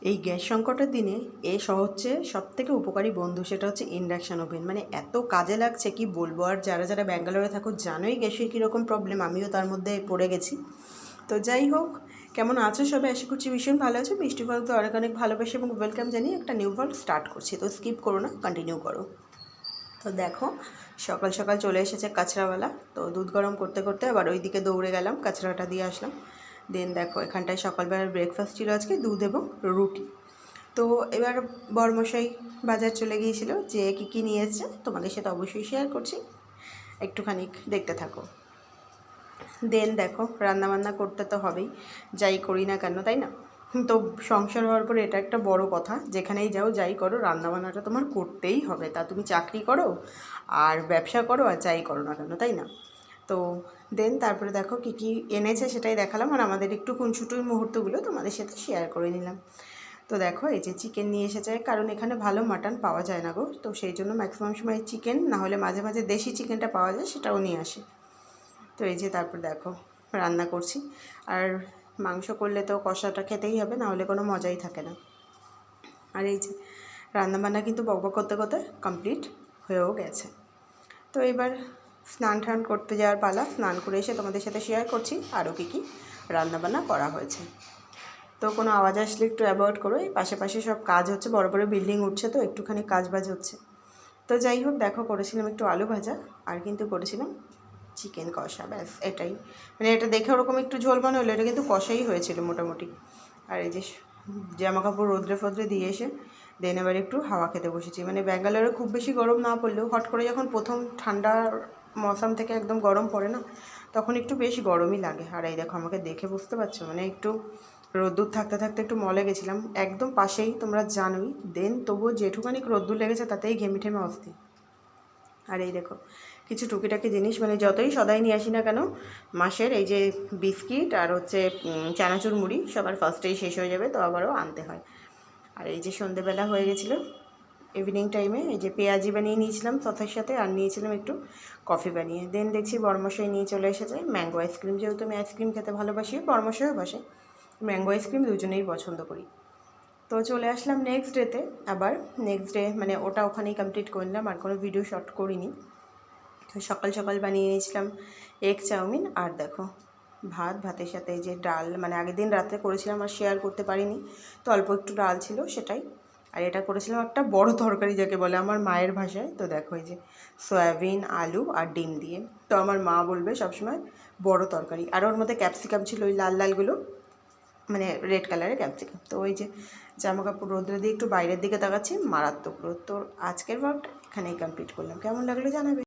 এই গ্যাস সংকটের দিনে হচ্ছে সবথেকে উপকারী বন্ধু, সেটা হচ্ছে ইন্ডাকশান ওভেন। মানে এত কাজে লাগছে কি বলবো। আর যারা যারা ব্যাঙ্গালোরে থাকো জানোই গ্যাসের কীরকম প্রবলেম, আমিও তার মধ্যে পড়ে গেছি। তো যাই হোক, কেমন আছো সবাই? আশা করছি ভীষণ ভালো আছে। মিষ্টি ফলকে অনেক অনেক ভালোবাসি এবং ওয়েলকাম জানিয়ে একটা নিউ ভ্লগ স্টার্ট করছি। তো স্কিপ করো না, কন্টিনিউ করো। তো দেখো, সকাল সকাল চলে এসেছে কাঁচরাওয়ালা। তো দুধ গরম করতে করতে আবার ওইদিকে দৌড়ে গেলাম, কাঁচরাটা দিয়ে আসলাম। দেন দেখো, এখানটায় সকালবেলার ব্রেকফাস্ট ছিল আজকে দুধ এবং রুটি। তো এবার বরমশাই বাজার চলে গিয়েছিল, যে কী কী নিয়েছে তোমাদের সাথে অবশ্যই শেয়ার করছি, একটুখানি দেখতে থাকো। দেন দেখো, রান্নাবান্না করতে তো হবেই, যাই করি না কেন, তাই না? তো সংসার হওয়ার পরে এটা একটা বড় কথা, যেখানেই যাও যাই করো রান্নাবান্নাটা তোমার করতেই হবে। তা তুমি চাকরি করো আর ব্যবসা করো আর যাই করো না কেন, তাই না? তো দেন তারপরে দেখো কী কী এনেছে সেটাই দেখালাম, আর আমাদের একটু খুনসুটির মুহূর্তগুলো তোমাদের সাথে শেয়ার করে নিলাম। তো দেখো, এই যে চিকেন নিয়ে এসেছে, কারণ এখানে ভালো মাটন পাওয়া যায় না গো। তো সেই জন্য ম্যাক্সিমাম সময় চিকেন, না হলে মাঝে মাঝে দেশি চিকেনটা পাওয়া যায়, সেটাও নিয়ে আসে। তো এই যে তারপর দেখো রান্না করছি। আর মাংস করলে তো কষাটা খেতেই হবে, না হলে কোনো মজাই থাকে না। আর এই যে রান্নাবান্না কিন্তু বকবক করতে করতে কমপ্লিট হয়েও গেছে। তো এবার স্নান টান করতে যাওয়ার পালা। স্নান করে এসে তোমাদের সাথে শেয়ার করছি আরও কী কী রান্নাবান্না করা হয়েছে। তো কোনো আওয়াজ আসলে একটু অ্যাভয়েড করো, এই পাশে সব কাজ হচ্ছে, বড় বড় বিল্ডিং উঠছে, তো একটুখানি কাজ বাজ হচ্ছে। তো যাই হোক, দেখো করেছিলাম একটু আলু ভাজা, আর কিন্তু করেছিলাম চিকেন কষা, ব্যাস এটাই। মানে এটা দেখে ওরকম একটু ঝোল মনে হলো, এটা কিন্তু কষাই হয়েছিল মোটামুটি। আর এই যে জামা কাপড় রোদ্রে ফোদ্রে দিয়ে এসে দেন এবার একটু হাওয়া খেতে বসেছি। মানে ব্যাঙ্গালোরে খুব বেশি গরম না পড়লেও হট করে যখন প্রথম ঠান্ডার মৌসুম থেকে একদম গরম পড়ে না, তখন একটু বেশ গরমই লাগে। আর এই দেখো, আমাকে দেখে বুঝতে পারছো, মানে একটু রোদ্দুর থাকতে থাকতে একটু মলে গেছিলাম, একদম পাশেই, তোমরা জানোই। দেন তবুও যেটুখানি রোদ্দুর লেগেছে তাতেই ঘেমে ঠেমে অস্থির। আর এই দেখো কিছু টুকিটাকি জিনিস, মানে যতই সদাই নিয়ে আসি না কেন, মাসের এই যে বিস্কিট আর হচ্ছে চানাচুর মুড়ি সবার ফার্স্টেই শেষ হয়ে যাবে, তো আবারও আনতে হয়। আর এই যে সন্ধেবেলা হয়ে গেছিলো, ইভিনিং টাইমে এই যে পেঁয়াজি বানিয়ে নিয়েছিলাম সসের সাথে, আর নিয়েছিলাম একটু কফি বানিয়ে। দেন দেখছি বরমশাই নিয়ে চলে এসেছে ম্যাঙ্গো আইসক্রিম, যেহেতু আমি আইসক্রিম খেতে ভালোবাসি, বরমশাইও বাসে, ম্যাঙ্গো আইসক্রিম দুজনেই পছন্দ করি। তো চলে আসলাম নেক্সট ডেতে। আবার নেক্সট ডে মানে ওটা ওখানেই কমপ্লিট করলাম, আর কোনো ভিডিও শট করিনি। তো সকাল সকাল বানিয়ে নিয়েছিলাম এগ চাউমিন, আর দেখো ভাতের সাথে এই যে ডাল, মানে আগের দিন রাত্রে করেছিলাম আর শেয়ার করতে পারিনি, তো অল্প একটু ডাল ছিল সেটাই। আর এটা করেছিলাম একটা বড় তরকারি, যাকে বলে আমার মায়ের ভাষায়। তো দেখো এই যে সয়াবিন, আলু আর ডিম দিয়ে, তো আমার মা বলবে সবসময় বড় তরকারি। আর ওর মধ্যে ক্যাপসিকাম ছিল, ওই লাল লালগুলো, মানে রেড কালারের ক্যাপসিকাম। তো ওই যে জামা কাপড় রোদ্রে দিয়ে একটু বাইরের দিকে তাকাচ্ছি, মারাত্মক রোদ। তো আজকের ব্লগটা এখানেই কমপ্লিট করলাম, কেমন লাগলো জানাবে।